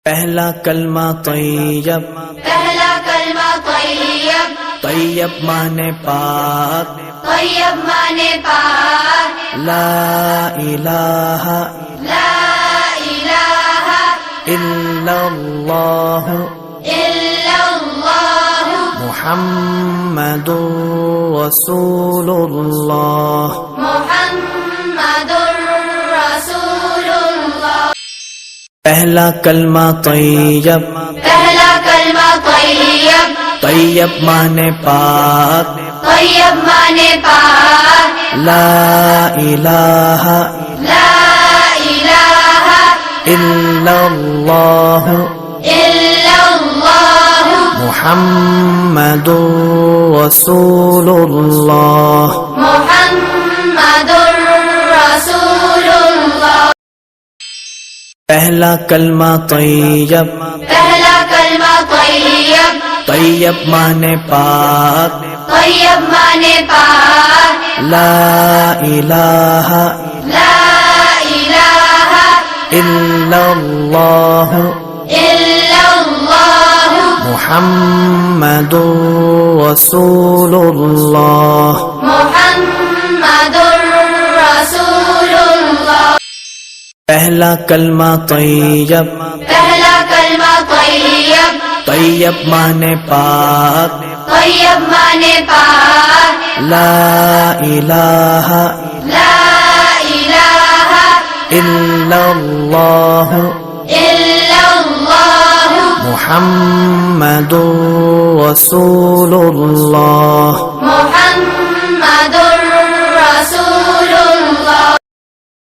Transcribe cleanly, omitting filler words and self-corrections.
پہلا کلمہ طیب، پہلا کلمہ طیب، طیب مانے پاک، طیب مانے پاک، لا الہ لا الہ الا اللہ الا اللہ محمد رسول اللہ۔ محمد رسول اللہ۔ پہلا کلمہ طیب، پہلا کلمہ طیب، طیب مانے پاک، طیب مانے پاک، لا الہ لا الہ الا اللہ الا اللہ محمد رسول اللہ۔ محمد رسول اللہ۔ پہلا کلمہ طیب، پہلا کلمہ طیب، طیب مانے پاک، طیب مانے پاک، لا الہ لا الہ الا اللہ الا اللہ محمد رسول اللہ۔ محمد رسول اللہ۔ پہلا کلمہ طیب، پہلا کلمہ طیب، طیب مانے پاک، طیب مانے پاک، لا الہ لا الہ الا اللہ الا اللہ محمد رسول اللہ۔ محمد